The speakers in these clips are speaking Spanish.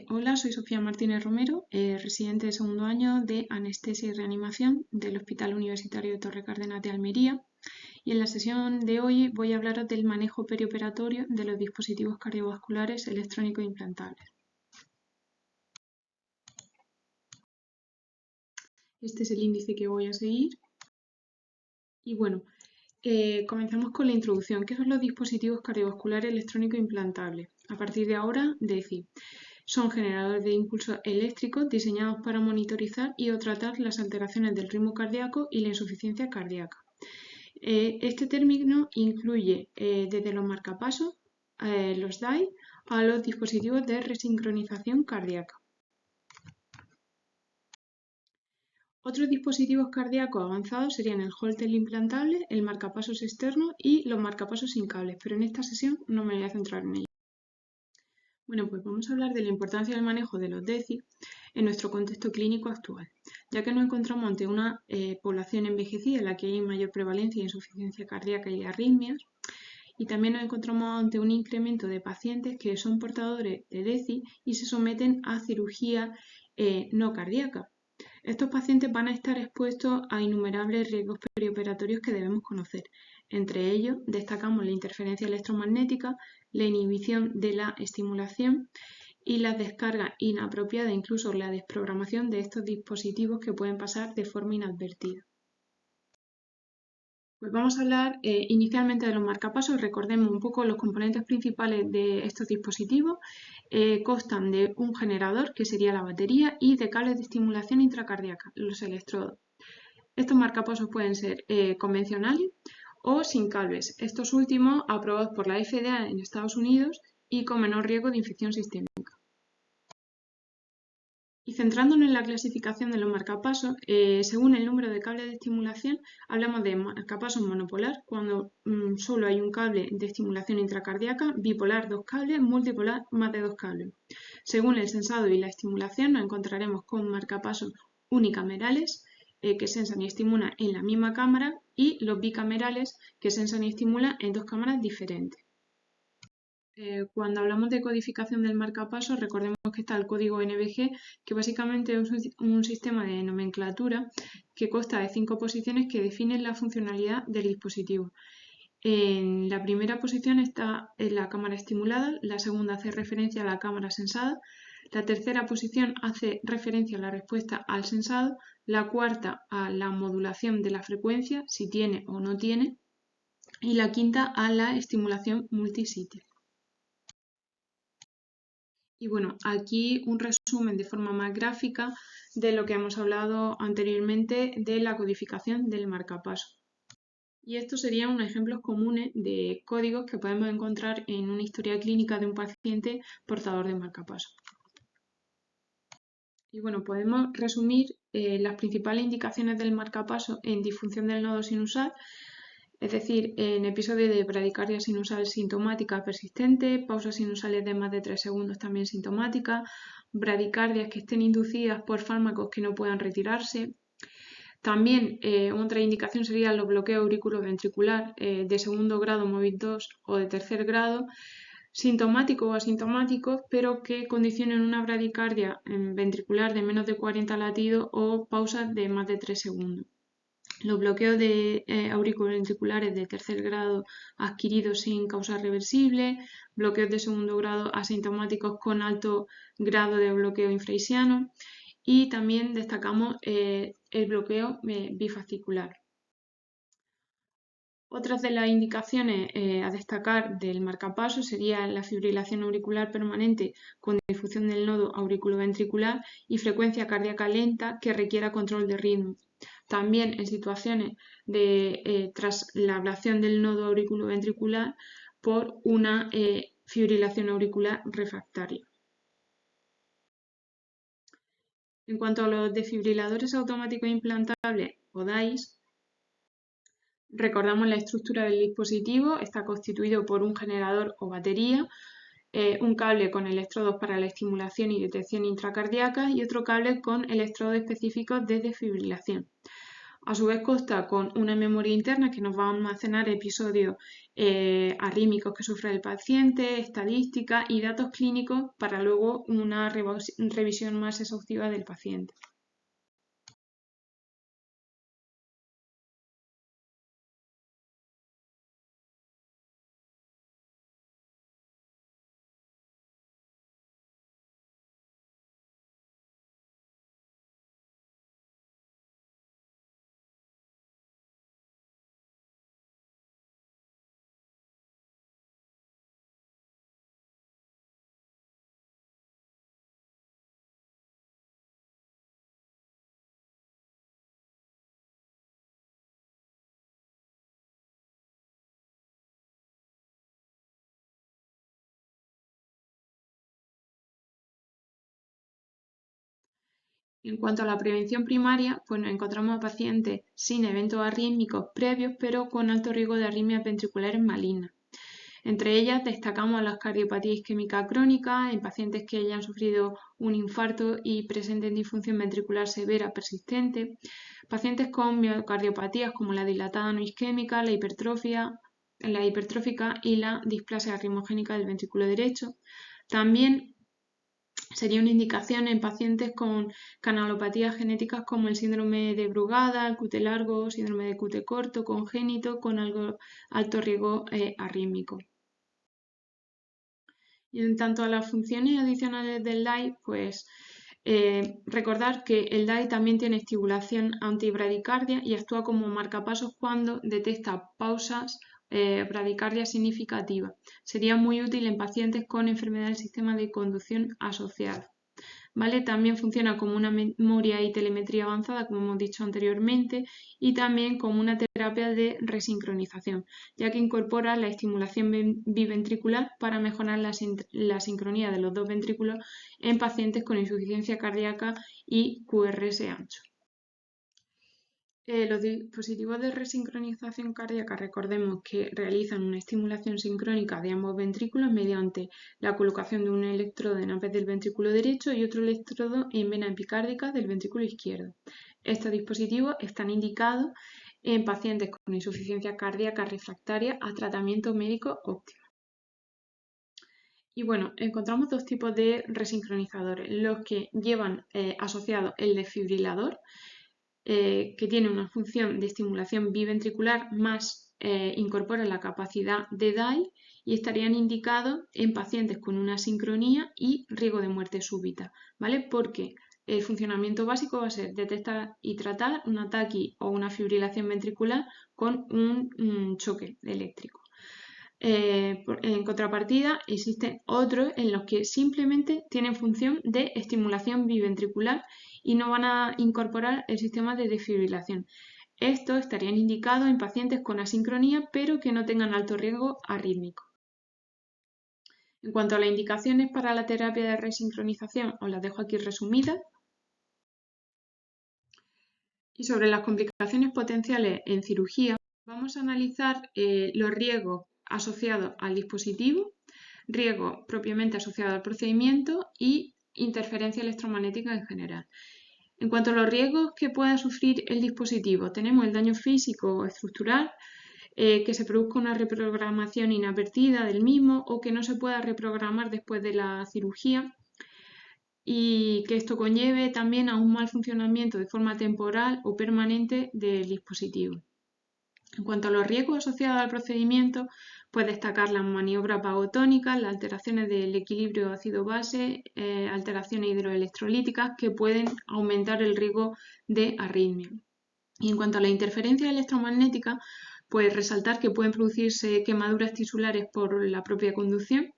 Hola, soy Sofía Martínez Romero, residente de segundo año de Anestesia y Reanimación del Hospital Universitario de Torre Cárdenas de Almería, y en la sesión de hoy voy a hablaros del manejo perioperatorio de los dispositivos cardiovasculares electrónicos implantables. Este es el índice que voy a seguir. Y bueno, comenzamos con la introducción. ¿Qué son los dispositivos cardiovasculares electrónicos implantables? A partir de ahora, decir. Son generadores de impulsos eléctricos diseñados para monitorizar y o tratar las alteraciones del ritmo cardíaco y la insuficiencia cardíaca. Este término incluye desde los marcapasos, los DAI, a los dispositivos de resincronización cardíaca. Otros dispositivos cardíacos avanzados serían el Holter implantable, el marcapasos externo y los marcapasos sin cables, pero en esta sesión no me voy a centrar en ello. Bueno, pues vamos a hablar de la importancia del manejo de los DECI en nuestro contexto clínico actual, ya que nos encontramos ante una población envejecida en la que hay mayor prevalencia de insuficiencia cardíaca y arritmias, y también nos encontramos ante un incremento de pacientes que son portadores de DECI y se someten a cirugía no cardíaca. Estos pacientes van a estar expuestos a innumerables riesgos perioperatorios que debemos conocer. Entre ellos destacamos la interferencia electromagnética, la inhibición de la estimulación y la descarga inapropiada, incluso la desprogramación de estos dispositivos que pueden pasar de forma inadvertida. Pues vamos a hablar inicialmente de los marcapasos. Recordemos un poco los componentes principales de estos dispositivos. Constan de un generador, que sería la batería, y de cables de estimulación intracardíaca, los electrodos. Estos marcapasos pueden ser convencionales o sin cables, estos últimos aprobados por la FDA en Estados Unidos y con menor riesgo de infección sistémica. Y centrándonos en la clasificación de los marcapasos, según el número de cables de estimulación, hablamos de marcapasos monopolar, cuando solo hay un cable de estimulación intracardíaca, bipolar, 2 cables, multipolar, más de 2 cables. Según el sensado y la estimulación, nos encontraremos con marcapasos unicamerales, que sensan y estimulan en la misma cámara, y los bicamerales, que sensan y estimulan en 2 cámaras diferentes. Cuando hablamos de codificación del marcapasos, recordemos que está el código NBG, que básicamente es un sistema de nomenclatura que consta de 5 posiciones que definen la funcionalidad del dispositivo. En la primera posición está la cámara estimulada, la segunda hace referencia a la cámara sensada, la tercera posición hace referencia a la respuesta al sensado, la cuarta a la modulación de la frecuencia, si tiene o no tiene, y la quinta a la estimulación multisite. Y bueno, aquí un resumen de forma más gráfica de lo que hemos hablado anteriormente de la codificación del marcapaso. Y estos serían unos ejemplos comunes de códigos que podemos encontrar en una historia clínica de un paciente portador de marcapaso. Y bueno, podemos resumir las principales indicaciones del marcapaso en disfunción del nodo sinusal, es decir, en episodios de bradicardia sinusal sintomática persistente, pausas sinusales de más de 3 segundos también sintomáticas, bradicardias que estén inducidas por fármacos que no puedan retirarse. También otra indicación serían los bloqueos auriculoventricular de segundo grado MOVID 2 o de tercer grado, sintomáticos o asintomáticos, pero que condicionen una bradicardia ventricular de menos de 40 latidos o pausas de más de 3 segundos. Los bloqueos de auriculoventriculares de tercer grado adquiridos sin causa reversible, bloqueos de segundo grado asintomáticos con alto grado de bloqueo infrahisiano, y también destacamos el bloqueo bifascicular. Otras de las indicaciones a destacar del marcapaso sería la fibrilación auricular permanente con difusión del nodo auriculoventricular y frecuencia cardíaca lenta que requiera control de ritmo. También en situaciones de tras la ablación del nodo auriculoventricular por una fibrilación auricular refractaria. En cuanto a los desfibriladores automáticos implantables o DAIs, recordamos la estructura del dispositivo. Está constituido por un generador o batería, un cable con electrodos para la estimulación y detección intracardíaca y otro cable con electrodos específicos de desfibrilación. A su vez consta con una memoria interna que nos va a almacenar episodios arrítmicos que sufre el paciente, estadísticas y datos clínicos para luego una revisión más exhaustiva del paciente. En cuanto a la prevención primaria, pues nos encontramos a pacientes sin eventos arrítmicos previos, pero con alto riesgo de arritmias ventriculares malignas. Entre ellas destacamos las cardiopatías isquémicas crónicas en pacientes que hayan sufrido un infarto y presenten disfunción ventricular severa persistente, pacientes con miocardiopatías como la dilatada no isquémica, la hipertrófica y la displasia arritmogénica del ventrículo derecho. También sería una indicación en pacientes con canalopatías genéticas como el síndrome de Brugada, el QT largo, síndrome de QT corto, congénito, con alto riesgo arrítmico. Y en tanto a las funciones adicionales del DAI, pues recordar que el DAI también tiene estimulación antibradicardia y actúa como marcapasos cuando detecta pausas bradicardia significativa. Sería muy útil en pacientes con enfermedad del sistema de conducción asociada. ¿Vale? También funciona como una memoria y telemetría avanzada, como hemos dicho anteriormente, y también como una terapia de resincronización, ya que incorpora la estimulación biventricular para mejorar la sincronía de los dos ventrículos en pacientes con insuficiencia cardíaca y QRS ancho. Los dispositivos de resincronización cardíaca, recordemos que realizan una estimulación sincrónica de ambos ventrículos mediante la colocación de un electrodo en apes del ventrículo derecho y otro electrodo en vena epicárdica del ventrículo izquierdo. Estos dispositivos están indicados en pacientes con insuficiencia cardíaca refractaria a tratamiento médico óptimo. Y bueno, encontramos dos tipos de resincronizadores, los que llevan asociado el desfibrilador, que tiene una función de estimulación biventricular más incorpora la capacidad de DAI y estarían indicados en pacientes con una sincronía y riesgo de muerte súbita, ¿vale? Porque el funcionamiento básico va a ser detectar y tratar un ataque o una fibrilación ventricular con un choque eléctrico. En contrapartida, existen otros en los que simplemente tienen función de estimulación biventricular y no van a incorporar el sistema de desfibrilación. Estos estarían indicados en pacientes con asincronía, pero que no tengan alto riesgo arrítmico. En cuanto a las indicaciones para la terapia de resincronización, os las dejo aquí resumidas. Y sobre las complicaciones potenciales en cirugía, vamos a analizar los riesgos asociados al dispositivo, riesgos propiamente asociados al procedimiento y interferencia electromagnética en general. En cuanto a los riesgos que pueda sufrir el dispositivo, tenemos el daño físico o estructural, que se produzca una reprogramación inadvertida del mismo o que no se pueda reprogramar después de la cirugía, y que esto conlleve también a un mal funcionamiento de forma temporal o permanente del dispositivo. En cuanto a los riesgos asociados al procedimiento, puede destacar las maniobras vagotónicas, las alteraciones del equilibrio ácido-base, alteraciones hidroelectrolíticas que pueden aumentar el riesgo de arritmia. Y en cuanto a la interferencia electromagnética, pues resaltar que pueden producirse quemaduras tisulares por la propia conducción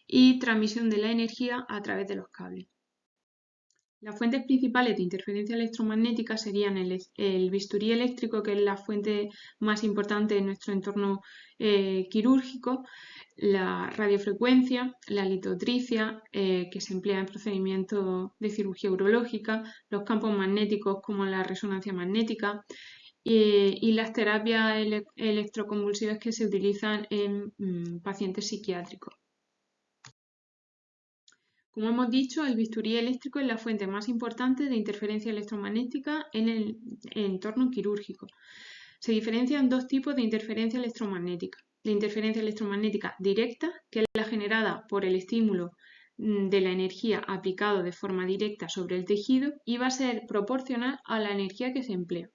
y transmisión de la energía a través de los cables. Las fuentes principales de interferencia electromagnética serían el bisturí eléctrico, que es la fuente más importante en nuestro entorno quirúrgico, la radiofrecuencia, la litotricia, que se emplea en procedimientos de cirugía urológica, los campos magnéticos como la resonancia magnética y las terapias electroconvulsivas que se utilizan en pacientes psiquiátricos. Como hemos dicho, el bisturí eléctrico es la fuente más importante de interferencia electromagnética en el entorno quirúrgico. Se diferencian dos tipos de interferencia electromagnética. La interferencia electromagnética directa, que es la generada por el estímulo de la energía aplicado de forma directa sobre el tejido y va a ser proporcional a la energía que se emplea.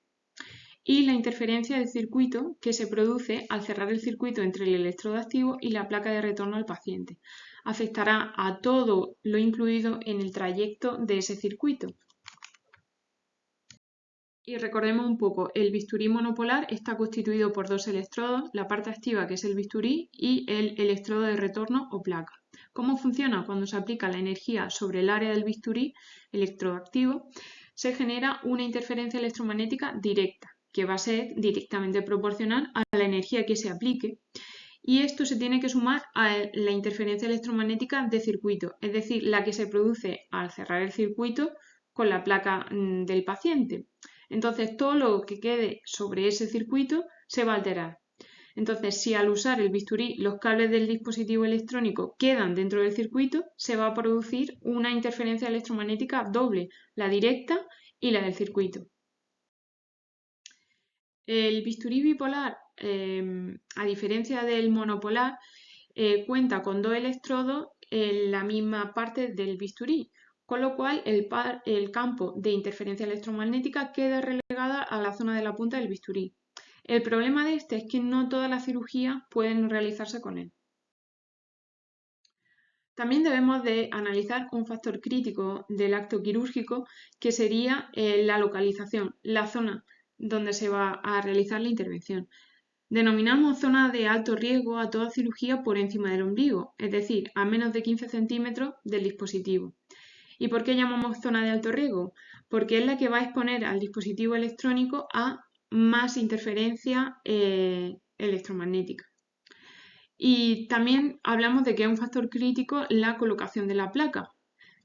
Y la interferencia de circuito, que se produce al cerrar el circuito entre el electrodo activo y la placa de retorno al paciente. Afectará a todo lo incluido en el trayecto de ese circuito. Y recordemos un poco, el bisturí monopolar está constituido por dos electrodos, la parte activa que es el bisturí y el electrodo de retorno o placa. ¿Cómo funciona? Cuando se aplica la energía sobre el área del bisturí, electrodo activo, se genera una interferencia electromagnética directa, que va a ser directamente proporcional a la energía que se aplique. Y esto se tiene que sumar a la interferencia electromagnética de circuito, es decir, la que se produce al cerrar el circuito con la placa del paciente. Entonces, todo lo que quede sobre ese circuito se va a alterar. Entonces, si al usar el bisturí los cables del dispositivo electrónico quedan dentro del circuito, se va a producir una interferencia electromagnética doble, la directa y la del circuito. El bisturí bipolar, a diferencia del monopolar, cuenta con dos electrodos en la misma parte del bisturí, con lo cual el campo de interferencia electromagnética queda relegada a la zona de la punta del bisturí. El problema de este es que no todas las cirugías pueden realizarse con él. También debemos de analizar un factor crítico del acto quirúrgico que sería la localización, la zona donde se va a realizar la intervención. Denominamos zona de alto riesgo a toda cirugía por encima del ombligo, es decir, a menos de 15 centímetros del dispositivo. ¿Y por qué llamamos zona de alto riesgo? Porque es la que va a exponer al dispositivo electrónico a más interferencia electromagnética. Y también hablamos de que es un factor crítico la colocación de la placa,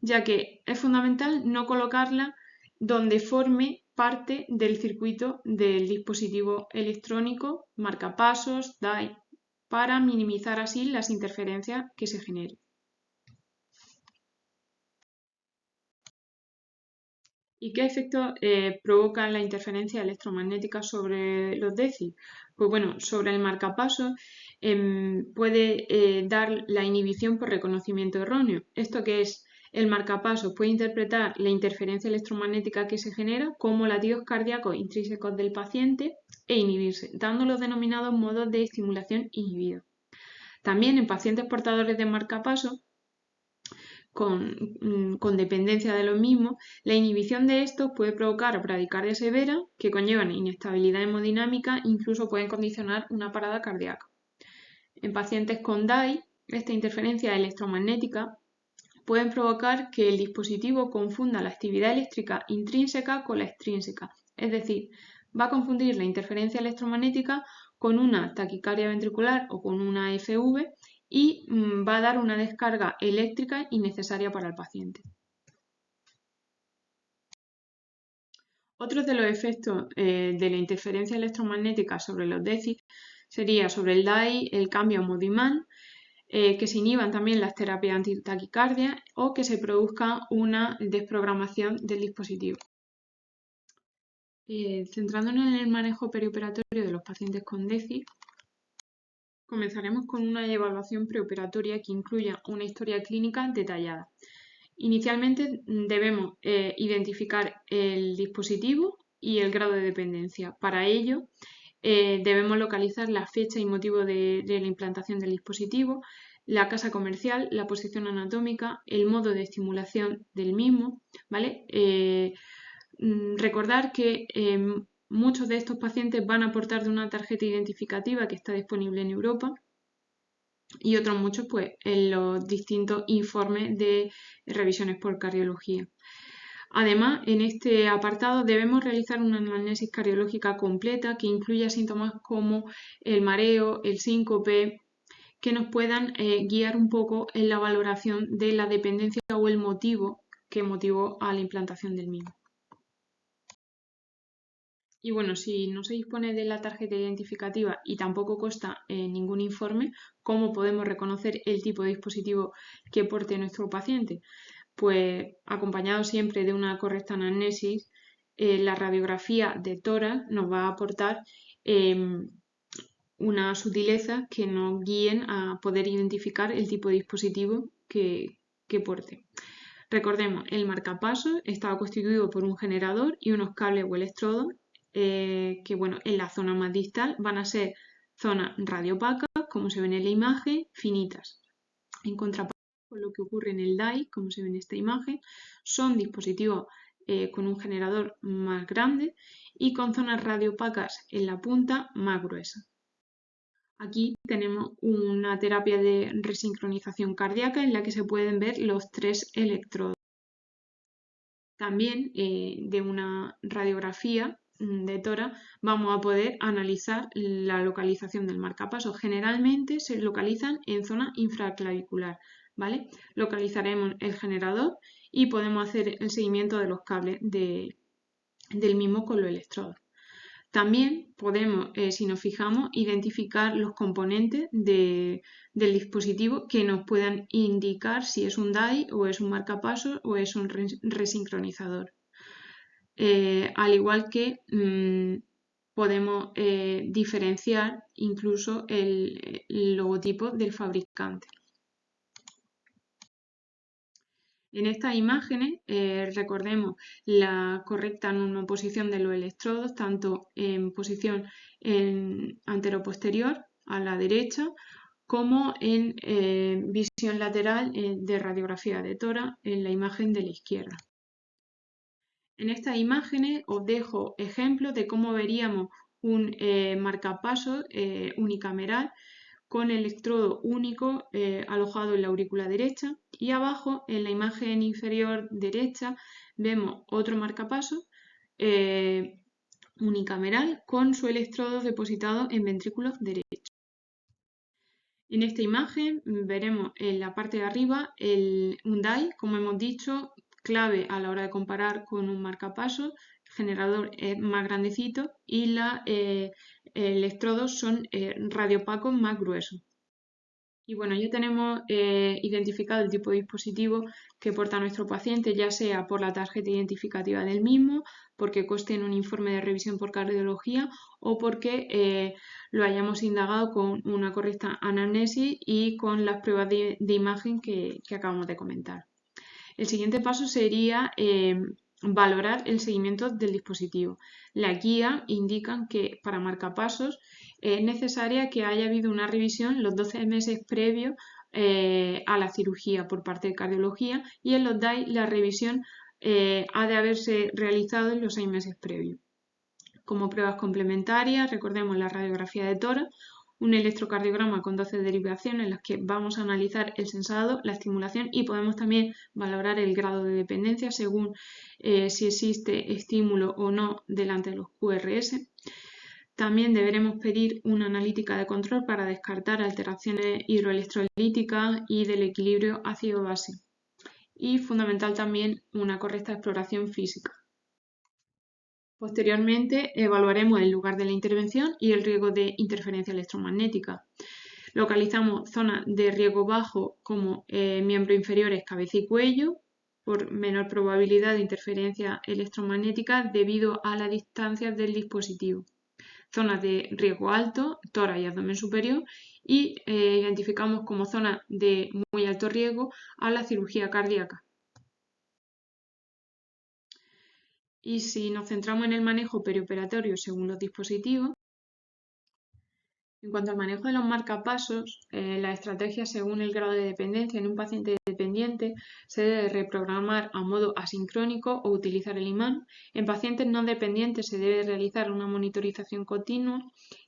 ya que es fundamental no colocarla donde forme parte del circuito del dispositivo electrónico, marcapasos, DAI, para minimizar así las interferencias que se generen. ¿Y qué efectos provoca la interferencia electromagnética sobre los DECI? Pues bueno, sobre el marcapasos puede dar la inhibición por reconocimiento erróneo. ¿Esto qué es? El marcapasos puede interpretar la interferencia electromagnética que se genera como latidos cardíacos intrínsecos del paciente e inhibirse, dando los denominados modos de estimulación inhibidos. También en pacientes portadores de marcapasos con dependencia de los mismos, la inhibición de estos puede provocar bradicardia severa que conllevan inestabilidad hemodinámica e incluso pueden condicionar una parada cardíaca. En pacientes con DAI, esta interferencia electromagnética pueden provocar que el dispositivo confunda la actividad eléctrica intrínseca con la extrínseca, es decir, va a confundir la interferencia electromagnética con una taquicardia ventricular o con una FV y va a dar una descarga eléctrica innecesaria para el paciente. Otros de los efectos de la interferencia electromagnética sobre los DECI sería sobre el DAI el cambio a Modiman, que se inhiban también las terapias antitaquicardia o que se produzca una desprogramación del dispositivo. Centrándonos en el manejo perioperatorio de los pacientes con DECI, comenzaremos con una evaluación preoperatoria que incluya una historia clínica detallada. Inicialmente debemos identificar el dispositivo y el grado de dependencia. Para ello debemos localizar la fecha y motivo de la implantación del dispositivo, la casa comercial, la posición anatómica, el modo de estimulación del mismo, ¿vale? Recordar que muchos de estos pacientes van a aportar de una tarjeta identificativa que está disponible en Europa y otros muchos pues en los distintos informes de revisiones por cardiología. Además, en este apartado debemos realizar una anamnesis cardiológica completa que incluya síntomas como el mareo, el síncope, que nos puedan guiar un poco en la valoración de la dependencia o el motivo que motivó a la implantación del mismo. Y bueno, si no se dispone de la tarjeta identificativa y tampoco consta ningún informe, ¿cómo podemos reconocer el tipo de dispositivo que porte nuestro paciente? Pues acompañado siempre de una correcta anamnesis, la radiografía de tórax nos va a aportar unas sutilezas que nos guíen a poder identificar el tipo de dispositivo que porte. Recordemos, el marcapasos estaba constituido por un generador y unos cables o electrodos que, bueno, en la zona más distal van a ser zonas radiopacas, como se ve en la imagen, finitas. En contraparte con lo que ocurre en el DAI, como se ve en esta imagen, son dispositivos con un generador más grande y con zonas radiopacas en la punta más gruesas. Aquí tenemos una terapia de resincronización cardíaca en la que se pueden ver los 3 electrodos. También de una radiografía de tórax vamos a poder analizar la localización del marcapasos. Generalmente se localizan en zona infraclavicular, ¿vale? Localizaremos el generador y podemos hacer el seguimiento de los cables del mismo con los electrodos. También podemos, si nos fijamos, identificar los componentes del dispositivo que nos puedan indicar si es un DAI o es un marcapasos o es un resincronizador. Al igual que podemos diferenciar incluso el logotipo del fabricante. En estas imágenes recordemos la correcta normoposición de los electrodos, tanto en posición anteroposterior a la derecha, como en visión lateral de radiografía de tórax en la imagen de la izquierda. En estas imágenes os dejo ejemplos de cómo veríamos un marcapasos unicameral con electrodo único alojado en la aurícula derecha, y abajo en la imagen inferior derecha vemos otro marcapasos unicameral con su electrodo depositado en ventrículo derecho. En esta imagen veremos en la parte de arriba un DAI, como hemos dicho, clave a la hora de comparar con un marcapasos. El generador es más grandecito y los electrodos son radiopacos más gruesos. Y bueno, ya tenemos identificado el tipo de dispositivo que porta nuestro paciente, ya sea por la tarjeta identificativa del mismo, porque conste en un informe de revisión por cardiología o porque lo hayamos indagado con una correcta anamnesis y con las pruebas de imagen que acabamos de comentar. El siguiente paso sería valorar el seguimiento del dispositivo. La guía indican que para marcapasos es necesaria que haya habido una revisión los 12 meses previos a la cirugía por parte de cardiología, y en los DAI la revisión ha de haberse realizado en los 6 meses previos. Como pruebas complementarias, recordemos la radiografía de tórax, un electrocardiograma con 12 derivaciones en las que vamos a analizar el sensado, la estimulación, y podemos también valorar el grado de dependencia según si existe estímulo o no delante de los QRS. También deberemos pedir una analítica de control para descartar alteraciones hidroelectrolíticas y del equilibrio ácido-base. Y fundamental también una correcta exploración física. Posteriormente evaluaremos el lugar de la intervención y el riesgo de interferencia electromagnética. Localizamos zonas de riesgo bajo como miembros inferiores, cabeza y cuello, por menor probabilidad de interferencia electromagnética debido a la distancia del dispositivo. Zonas de riesgo alto, tórax y abdomen superior, y identificamos como zonas de muy alto riesgo a la cirugía cardíaca. Y si nos centramos en el manejo perioperatorio según los dispositivos, en cuanto al manejo de los marcapasos, la estrategia según el grado de dependencia en un paciente dependiente se debe reprogramar a modo asincrónico o utilizar el imán. En pacientes no dependientes se debe realizar una monitorización continua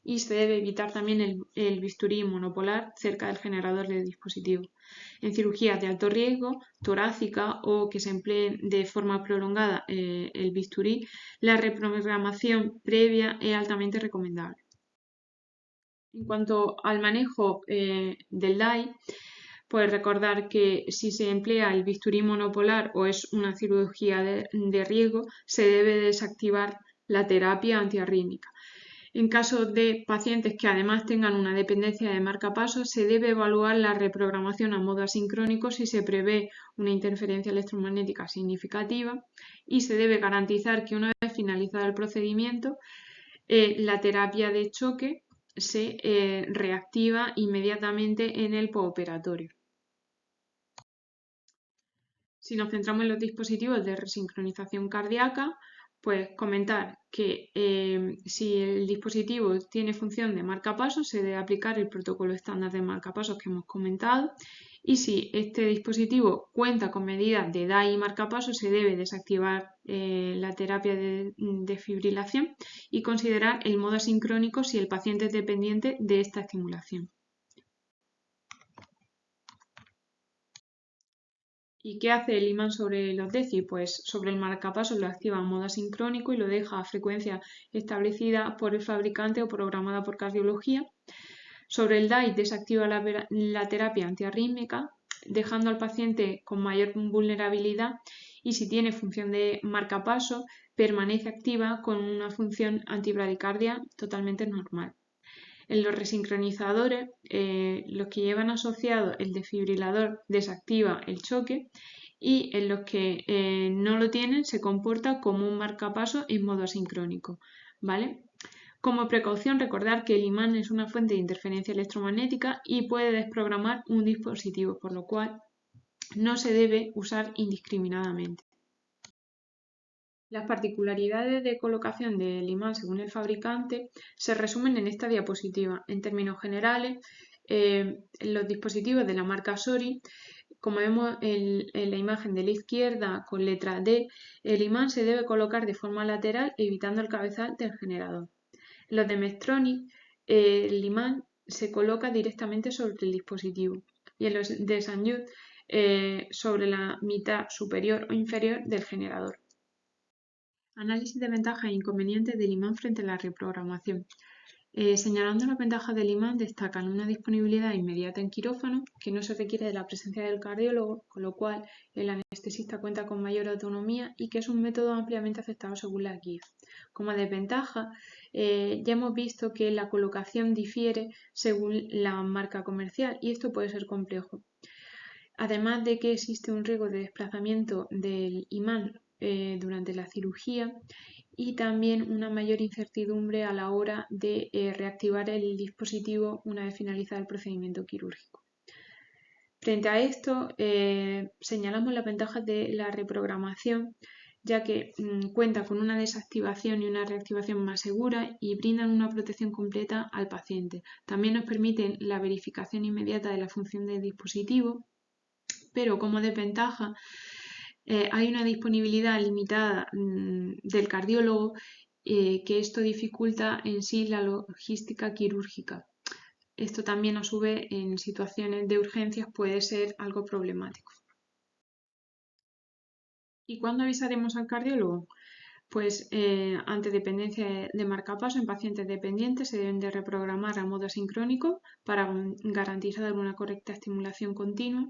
y se debe evitar también el bisturí monopolar cerca del generador del dispositivo. En cirugías de alto riesgo, torácica o que se emplee de forma prolongada el bisturí, la reprogramación previa es altamente recomendable. En cuanto al manejo del DAI, pues recordar que si se emplea el bisturí monopolar o es una cirugía de riesgo, se debe desactivar la terapia antiarrítmica. En caso de pacientes que además tengan una dependencia de marcapasos, se debe evaluar la reprogramación a modo asincrónico si se prevé una interferencia electromagnética significativa y se debe garantizar que una vez finalizado el procedimiento, la terapia de choque se reactiva inmediatamente en el postoperatorio. Si nos centramos en los dispositivos de resincronización cardíaca, pues comentar que si el dispositivo tiene función de marcapasos, se debe aplicar el protocolo estándar de marcapasos que hemos comentado, y si este dispositivo cuenta con medidas de DAI y marcapasos, se debe desactivar la terapia de desfibrilación y considerar el modo asincrónico si el paciente es dependiente de esta estimulación. ¿Y qué hace el imán sobre los DECI? Pues sobre el marcapasos lo activa en modo asincrónico y lo deja a frecuencia establecida por el fabricante o programada por cardiología. Sobre el DAI desactiva la terapia antiarrítmica, dejando al paciente con mayor vulnerabilidad, y si tiene función de marcapasos, permanece activa con una función antibradicardia totalmente normal. En los resincronizadores, los que llevan asociado el desfibrilador desactiva el choque, y en los que no lo tienen se comporta como un marcapasos en modo asincrónico, ¿vale? Como precaución, recordar que el imán es una fuente de interferencia electromagnética y puede desprogramar un dispositivo, por lo cual no se debe usar indiscriminadamente. Las particularidades de colocación del imán según el fabricante se resumen en esta diapositiva. En términos generales, los dispositivos de la marca Sori, como vemos en la imagen de la izquierda con letra D, el imán se debe colocar de forma lateral evitando el cabezal del generador. En los de Medtronic, el imán se coloca directamente sobre el dispositivo, y en los de Sanyo sobre la mitad superior o inferior del generador. Análisis de ventajas e inconvenientes del imán frente a la reprogramación. Señalando las ventajas del imán, destacan una disponibilidad inmediata en quirófano, que no se requiere de la presencia del cardiólogo, con lo cual el anestesista cuenta con mayor autonomía, y que es un método ampliamente aceptado según la guía. Como desventaja, ya hemos visto que la colocación difiere según la marca comercial, y esto puede ser complejo. Además de que existe un riesgo de desplazamiento del imán durante la cirugía, y también una mayor incertidumbre a la hora de reactivar el dispositivo una vez finalizado el procedimiento quirúrgico. Frente a esto, señalamos las ventajas de la reprogramación, ya que cuenta con una desactivación y una reactivación más segura y brindan una protección completa al paciente. También nos permiten la verificación inmediata de la función del dispositivo, pero como desventaja hay una disponibilidad limitada del cardiólogo, que esto dificulta en sí la logística quirúrgica. Esto también, a su vez, en situaciones de urgencias puede ser algo problemático. ¿Y cuándo avisaremos al cardiólogo? Pues ante dependencia de marcapaso en pacientes dependientes se deben de reprogramar a modo asincrónico para garantizar una correcta estimulación continua.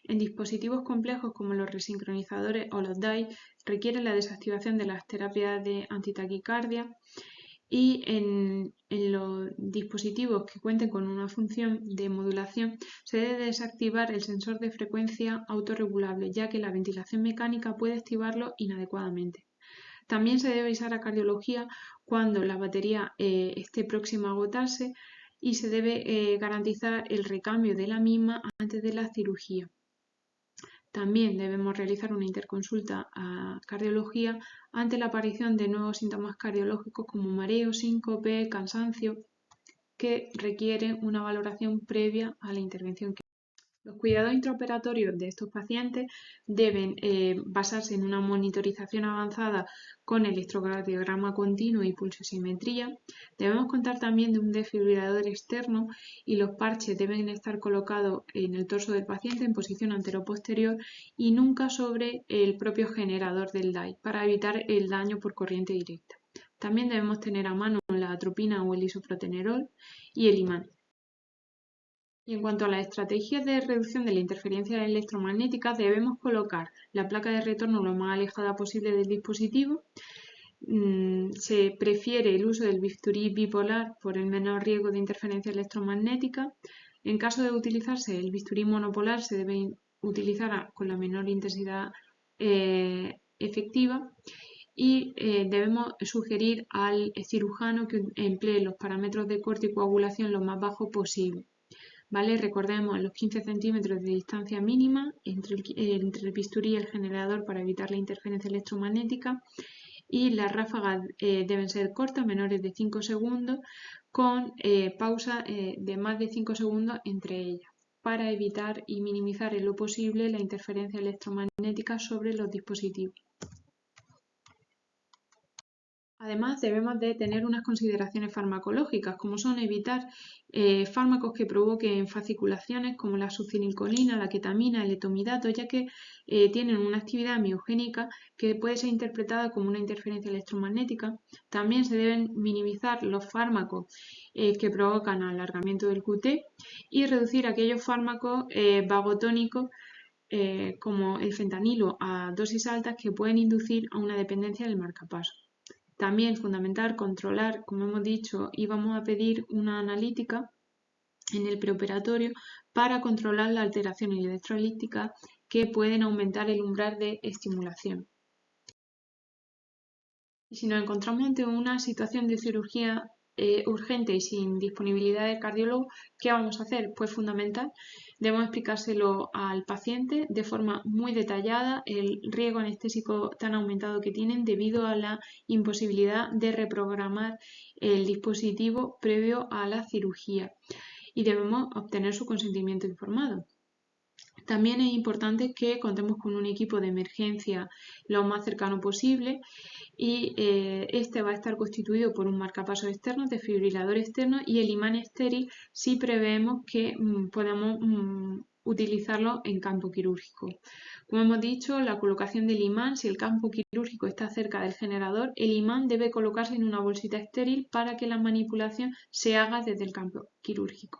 En dispositivos complejos como los resincronizadores o los DAI requieren la desactivación de las terapias de antitaquicardia, y en los dispositivos que cuenten con una función de modulación se debe desactivar el sensor de frecuencia autorregulable, ya que la ventilación mecánica puede activarlo inadecuadamente. También se debe avisar a cardiología cuando la batería esté próxima a agotarse, y se debe garantizar el recambio de la misma antes de la cirugía. También debemos realizar una interconsulta a cardiología ante la aparición de nuevos síntomas cardiológicos como mareo, síncope, cansancio, que requieren una valoración previa a la intervención. Los cuidados intraoperatorios de estos pacientes deben basarse en una monitorización avanzada con electrocardiograma continuo y pulsosimetría. Debemos contar también de un desfibrilador externo, y los parches deben estar colocados en el torso del paciente en posición antero-posterior y nunca sobre el propio generador del DAI, para evitar el daño por corriente directa. También debemos tener a mano la atropina o el isoprotenerol y el imán. Y en cuanto a las estrategias de reducción de la interferencia electromagnética, debemos colocar la placa de retorno lo más alejada posible del dispositivo. se prefiere el uso del bisturí bipolar por el menor riesgo de interferencia electromagnética. En caso de utilizarse el bisturí monopolar, se debe utilizar con la menor intensidad efectiva y debemos sugerir al cirujano que emplee los parámetros de corte y coagulación lo más bajo posible. ¿Vale? Recordemos los 15 centímetros de distancia mínima entre el bisturí y el generador para evitar la interferencia electromagnética, y las ráfagas deben ser cortas, menores de 5 segundos, con pausa de más de 5 segundos entre ellas, para evitar y minimizar en lo posible la interferencia electromagnética sobre los dispositivos. Además, debemos de tener unas consideraciones farmacológicas, como son evitar fármacos que provoquen fasciculaciones como la succinilcolina, la ketamina, el etomidato, ya que tienen una actividad miogénica que puede ser interpretada como una interferencia electromagnética. También se deben minimizar los fármacos que provocan alargamiento del QT y reducir aquellos fármacos vagotónicos como el fentanilo a dosis altas que pueden inducir a una dependencia del marcapaso. También es fundamental controlar, como hemos dicho, y vamos a pedir una analítica en el preoperatorio para controlar las alteraciones electrolíticas que pueden aumentar el umbral de estimulación. Y si nos encontramos ante una situación de cirugía urgente y sin disponibilidad de cardiólogo, ¿qué vamos a hacer? Pues fundamental, debemos explicárselo al paciente de forma muy detallada el riesgo anestésico tan aumentado que tienen debido a la imposibilidad de reprogramar el dispositivo previo a la cirugía, y debemos obtener su consentimiento informado. También es importante que contemos con un equipo de emergencia lo más cercano posible, y este va a estar constituido por un marcapasos externo, desfibrilador externo y el imán estéril si preveemos que podamos utilizarlo en campo quirúrgico. Como hemos dicho, la colocación del imán, si el campo quirúrgico está cerca del generador, el imán debe colocarse en una bolsita estéril para que la manipulación se haga desde el campo quirúrgico.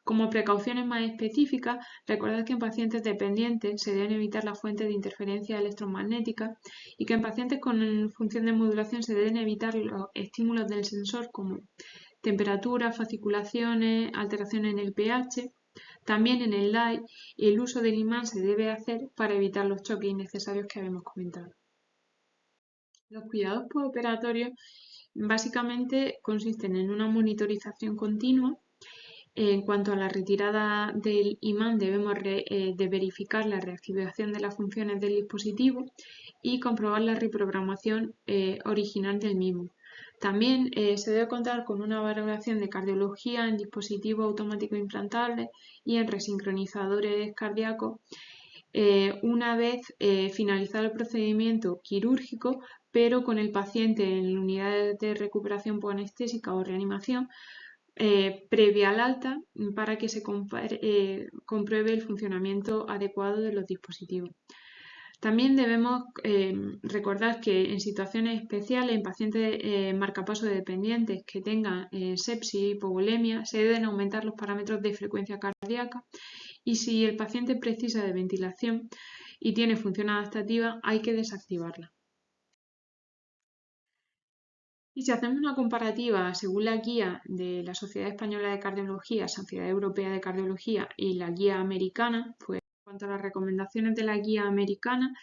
Como precauciones más específicas, recordad que en pacientes dependientes se deben evitar las fuentes de interferencia electromagnética y que en pacientes con función de modulación se deben evitar los estímulos del sensor como temperatura, fasciculaciones, alteraciones en el pH. También en el DAI el uso del imán se debe hacer para evitar los choques innecesarios que habíamos comentado. Los cuidados postoperatorios básicamente consisten en una monitorización continua. En cuanto a la retirada del imán, debemos de verificar la reactivación de las funciones del dispositivo y comprobar la reprogramación original del mismo. También se debe contar con una valoración de cardiología en dispositivos automáticos implantables y en resincronizadores cardíacos una vez finalizado el procedimiento quirúrgico, pero con el paciente en unidades de recuperación posanestésica o reanimación, previa al alta, para que se compruebe el funcionamiento adecuado de los dispositivos. También debemos recordar que en situaciones especiales, en pacientes marcapasos dependientes que tengan sepsis, hipovolemia, se deben aumentar los parámetros de frecuencia cardíaca, y si el paciente precisa de ventilación y tiene función adaptativa, hay que desactivarla. Y si hacemos una comparativa según la guía de la Sociedad Española de Cardiología, Sociedad Europea de Cardiología y la guía americana, pues en cuanto a las recomendaciones de la guía americana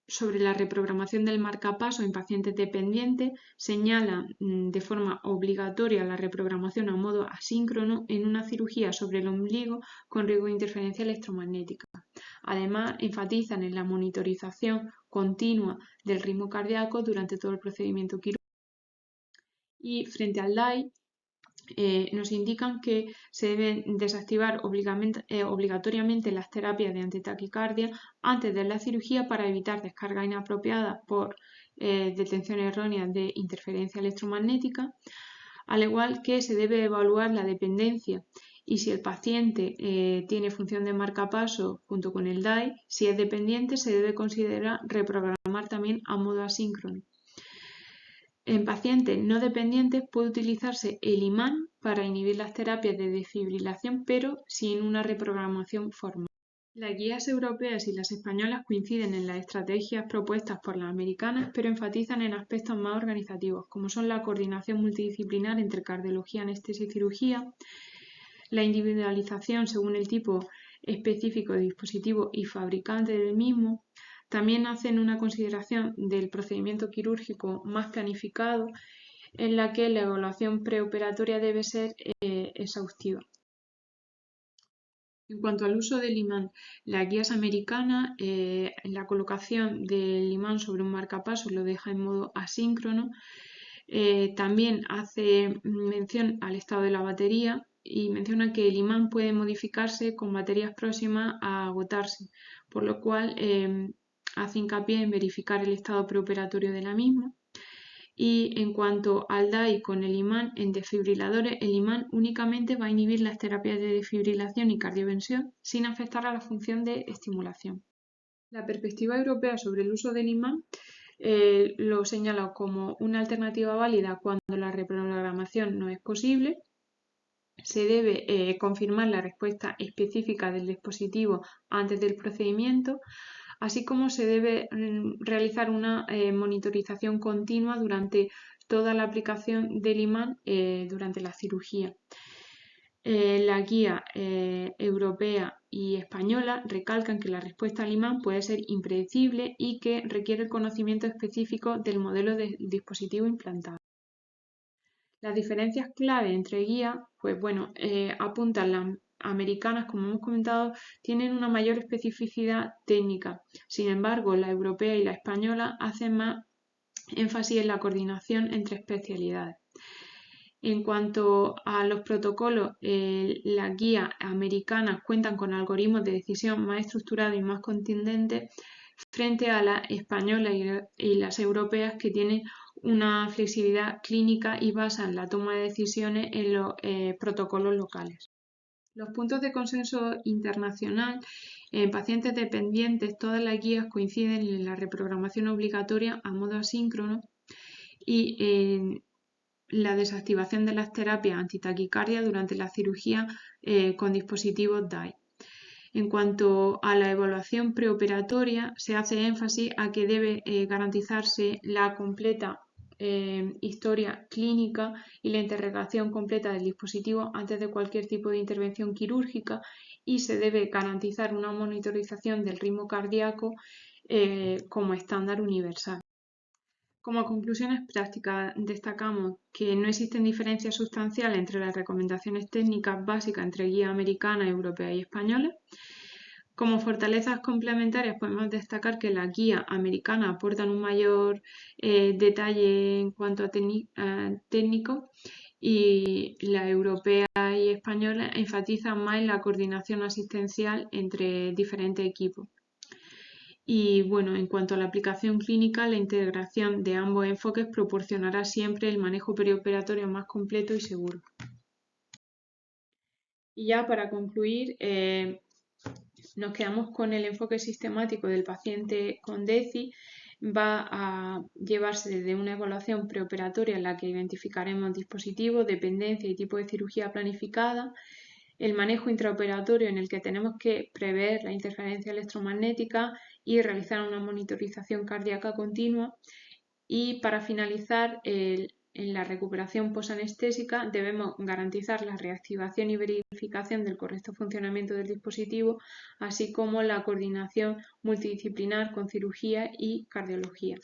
sobre la reprogramación del marcapaso en pacientes dependientes, señala de forma obligatoria la reprogramación a modo asíncrono en una cirugía sobre el ombligo con riesgo de interferencia electromagnética. Además, enfatizan en la monitorización continua del ritmo cardíaco durante todo el procedimiento quirúrgico. Y frente al DAI, nos indican que se deben desactivar obligatoriamente las terapias de antitaquicardia antes de la cirugía para evitar descarga inapropiada por detención errónea de interferencia electromagnética, al igual que se debe evaluar la dependencia y si el paciente tiene función de marcapaso junto con el DAI, si es dependiente se debe considerar reprogramar también a modo asíncrono. En pacientes no dependientes puede utilizarse el imán para inhibir las terapias de desfibrilación, pero sin una reprogramación formal. Las guías europeas y las españolas coinciden en las estrategias propuestas por las americanas, pero enfatizan en aspectos más organizativos, como son la coordinación multidisciplinar entre cardiología, anestesia y cirugía, la individualización según el tipo específico de dispositivo y fabricante del mismo. También hacen una consideración del procedimiento quirúrgico más planificado, en la que la evaluación preoperatoria debe ser exhaustiva. En cuanto al uso del imán, las guías americanas, la colocación del imán sobre un marcapasos lo deja en modo asíncrono. También hace mención al estado de la batería y menciona que el imán puede modificarse con baterías próximas a agotarse, por lo cual hace hincapié en verificar el estado preoperatorio de la misma. Y en cuanto al DAI con el imán en desfibriladores, el imán únicamente va a inhibir las terapias de desfibrilación y cardioversión sin afectar a la función de estimulación. La perspectiva europea sobre el uso del imán lo señala como una alternativa válida cuando la reprogramación no es posible. Se debe confirmar la respuesta específica del dispositivo antes del procedimiento, así como se debe realizar una monitorización continua durante toda la aplicación del imán durante la cirugía. La guía europea y española recalcan que la respuesta al imán puede ser impredecible y que requiere el conocimiento específico del modelo de dispositivo implantado. Las diferencias clave entre guías, pues bueno, apuntan las americanas, como hemos comentado, tienen una mayor especificidad técnica. Sin embargo, la europea y la española hacen más énfasis en la coordinación entre especialidades. En cuanto a los protocolos, las guías americanas cuentan con algoritmos de decisión más estructurados y más contundentes frente a las españolas y las europeas, que tienen una flexibilidad clínica y basan la toma de decisiones en los protocolos locales. Los puntos de consenso internacional en pacientes dependientes, todas las guías coinciden en la reprogramación obligatoria a modo asíncrono y en la desactivación de las terapias antitaquicardia durante la cirugía con dispositivos DAI. En cuanto a la evaluación preoperatoria, se hace énfasis a que debe garantizarse la completa historia clínica y la interrogación completa del dispositivo antes de cualquier tipo de intervención quirúrgica, y se debe garantizar una monitorización del ritmo cardíaco como estándar universal. Como conclusiones prácticas, destacamos que no existen diferencias sustanciales entre las recomendaciones técnicas básicas entre guía americana, europea y española. Como fortalezas complementarias podemos destacar que las guías americanas aportan un mayor detalle en cuanto a técnico, y la europea y española enfatizan más en la coordinación asistencial entre diferentes equipos. Y bueno, en cuanto a la aplicación clínica, la integración de ambos enfoques proporcionará siempre el manejo perioperatorio más completo y seguro. Y ya para concluir, nos quedamos con el enfoque sistemático del paciente con DECI. Va a llevarse desde una evaluación preoperatoria en la que identificaremos dispositivos, dependencia y tipo de cirugía planificada, el manejo intraoperatorio en el que tenemos que prever la interferencia electromagnética y realizar una monitorización cardíaca continua, y para finalizar, en la recuperación posanestésica debemos garantizar la reactivación y verificación del correcto funcionamiento del dispositivo, así como la coordinación multidisciplinar con cirugía y cardiología.